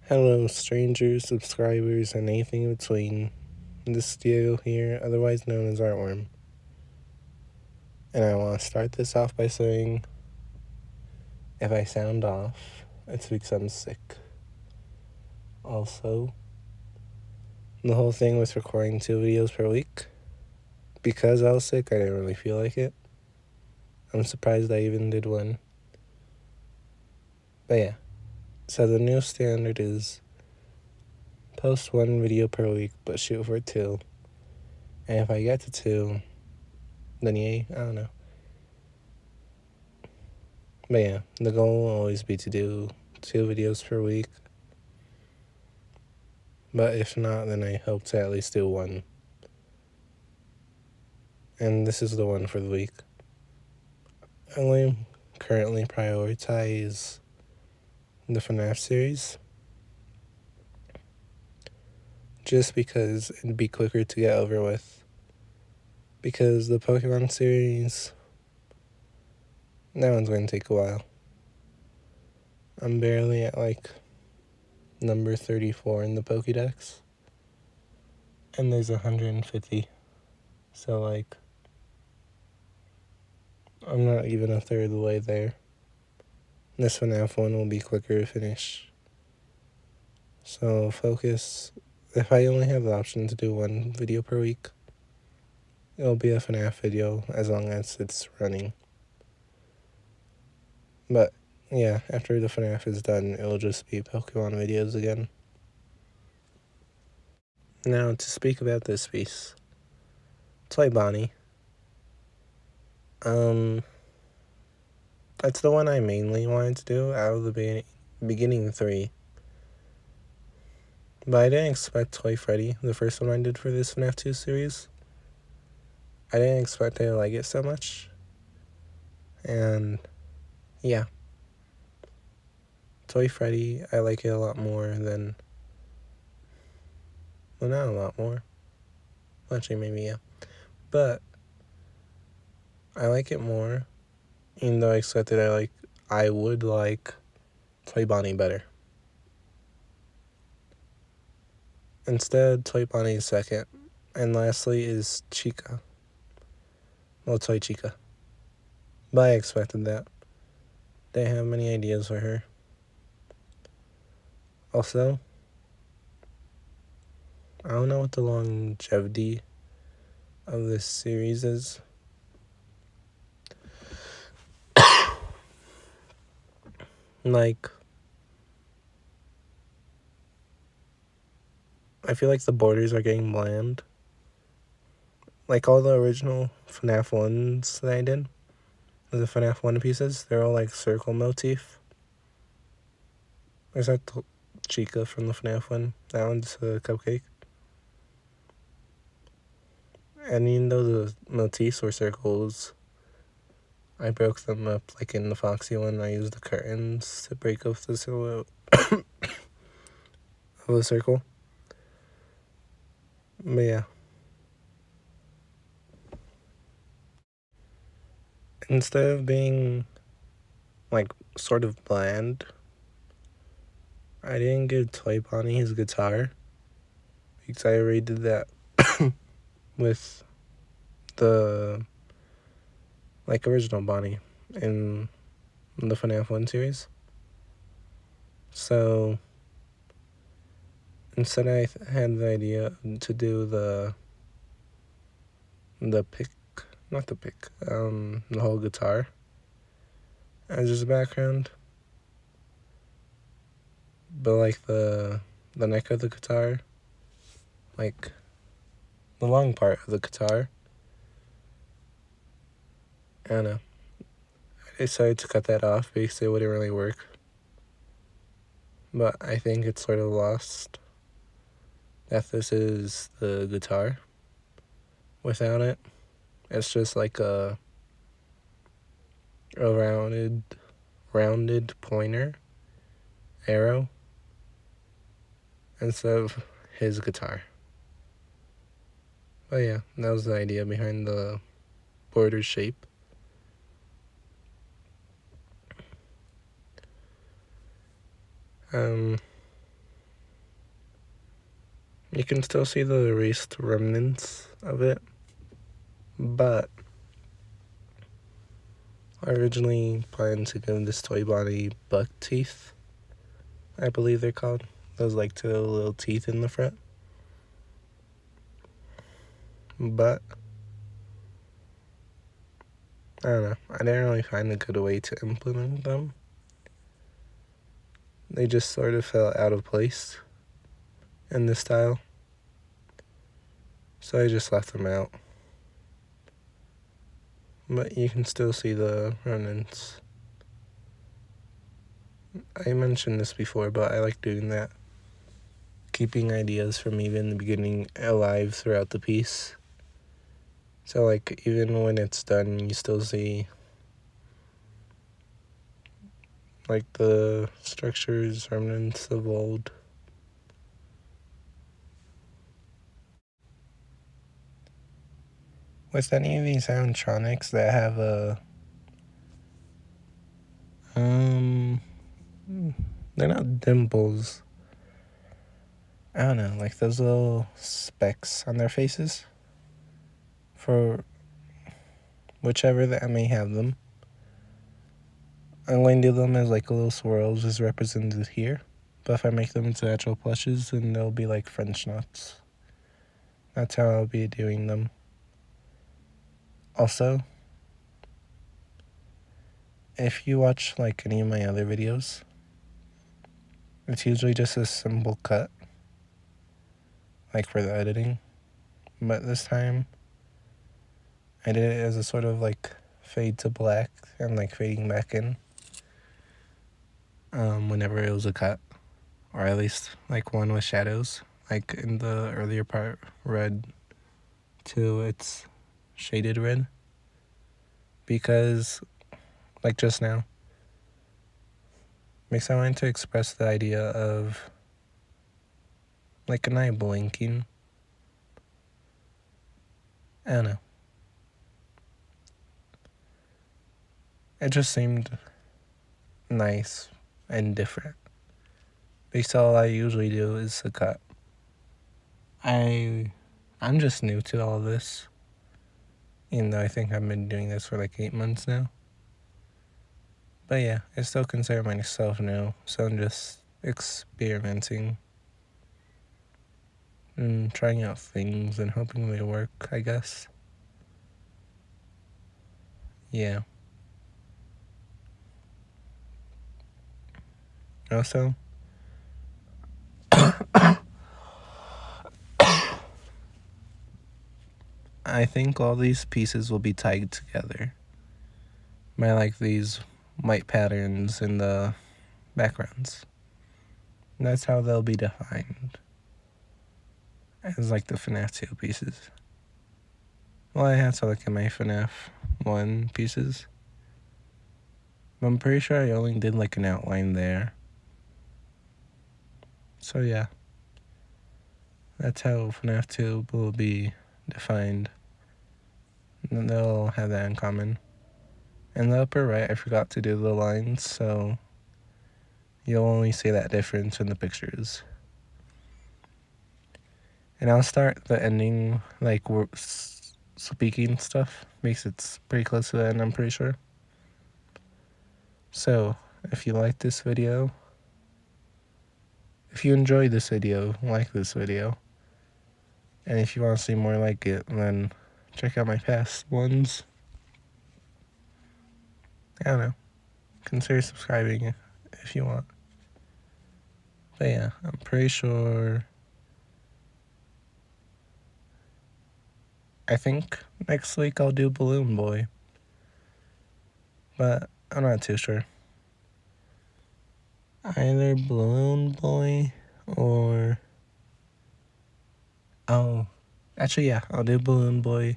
Hello, strangers, subscribers, and anything in between. This is Diego here, otherwise known as Artworm. And I want to start this off by saying, if I sound off, it's because I'm sick. Also, the whole thing with recording 2 videos per week, because I was sick, I didn't really feel like it. I'm surprised I even did one. But yeah, so the new standard is post 1 video per week, but shoot for 2. And if I get to 2, then yay, I don't know. But yeah, the goal will always be to do 2 videos per week. But if not, then I hope to at least do 1. And this is the one for the week. I only currently prioritize the FNAF series, just because it'd be quicker to get over with. Because the Pokemon series, that one's going to take a while. I'm barely at number 34 in the Pokédex. And there's 150. So I'm not even a third of the way there. This FNAF one will be quicker to finish. So focus. If I only have the option to do 1 video per week, it'll be a FNAF video as long as it's running. But yeah, after the FNAF is done, it'll just be Pokemon videos again. Now to speak about this piece. Toy Bonnie. That's the one I mainly wanted to do out of the beginning 3. But I didn't expect Toy Freddy, the first one I did for this FNAF 2 series. I didn't expect I to like it so much. And yeah. Toy Freddy, I like it a lot more than... Well, not a lot more. Actually, maybe, yeah. But I like it more, even though I expected I would like Toy Bonnie better. Instead, Toy Bonnie is second. And lastly is Chica. Well, Toy Chica. But I expected that. Didn't have many ideas for her. Also, I don't know what the longevity of this series is. I feel like the borders are getting bland. All the original FNAF 1s that I did, the FNAF 1 pieces, they're all circle motif. There's that Chica from the FNAF 1. That one's a cupcake. And even though the motifs were circles, I broke them up in the Foxy one. I used the curtains to break up the silhouette of the circle. But yeah. Instead of being sort of bland, I didn't give Toy Bonnie his guitar, because I already did that with the original Bonnie in the FNAF 1 series. So instead I had the idea to do the whole guitar as just background. But the neck of the guitar, the long part of the guitar, I don't know. I decided to cut that off because it wouldn't really work. But I think it's sort of lost that this is the guitar without it. It's just a rounded pointer arrow instead of his guitar. But yeah, that was the idea behind the border shape. You can still see the erased remnants of it, but I originally planned to give this toy body buck teeth, I believe they're called. Those like two little teeth in the front. But I don't know. I didn't really find a good way to implement them. They just sort of felt out of place in this style. So I just left them out. But you can still see the remnants. I mentioned this before, but I like doing that. Keeping ideas from even the beginning alive throughout the piece. So like even when it's done, you still see like the structures, remnants of old. With any of these animatronics that have they're not dimples. I don't know, like those little specks on their faces. For whichever that may have them. I'm going to do them as like little swirls as represented here. But if I make them into actual plushes, then they'll be like French knots. That's how I'll be doing them. Also, if you watch like any of my other videos, it's usually just a simple cut, like for the editing. But this time, I did it as a sort of like fade to black and like fading back in. Whenever it was a cut, or at least like one with shadows, like in the earlier part, red to its shaded red. Because, like just now, because I wanted to express the idea of like an eye blinking. I don't know. It just seemed nice and different. Because all I usually do is a cut. I'm just new to all this. Even though I think I've been doing this for like 8 months now. But yeah, I still consider myself new, so I'm just experimenting and trying out things and hoping they work, I guess. Yeah. Also, I think all these pieces will be tied together by like these white patterns in the backgrounds. And that's how they'll be defined as like the FNAF 2 pieces. Well, I had to look at my FNAF 1 pieces. But I'm pretty sure I only did like an outline there. So yeah. That's how FNAF 2 will be defined. And they'll have that in common. In the upper right, I forgot to do the lines, so you'll only see that difference in the pictures. And I'll start the ending, like, speaking stuff, because it's pretty close to the end, I'm pretty sure. So, if you like this video, if you enjoyed this video, like this video, and if you want to see more like it, then check out my past ones. I don't know. Consider subscribing if you want. But yeah, I'm pretty sure. I think next week I'll do Balloon Boy. But I'm not too sure. Either Balloon Boy or... Oh, actually, yeah, I'll do Balloon Boy.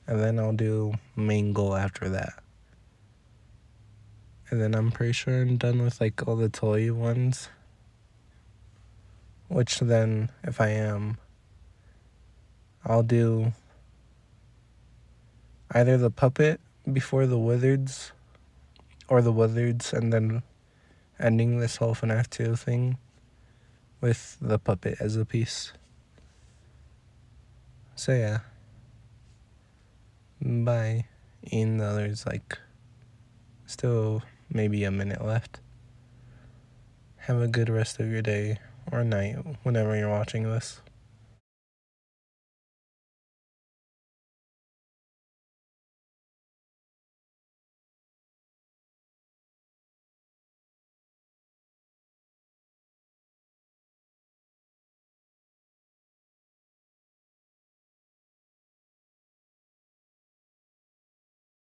And then I'll do Mangle after that. And then I'm pretty sure I'm done with like all the toy ones. Which then, if I am, I'll do either the puppet before the Wizards, or the Wizards, and then ending this whole FNAF 2 thing with the puppet as a piece. So yeah, bye. Even though there's still maybe a minute left. Have a good rest of your day or night whenever you're watching this.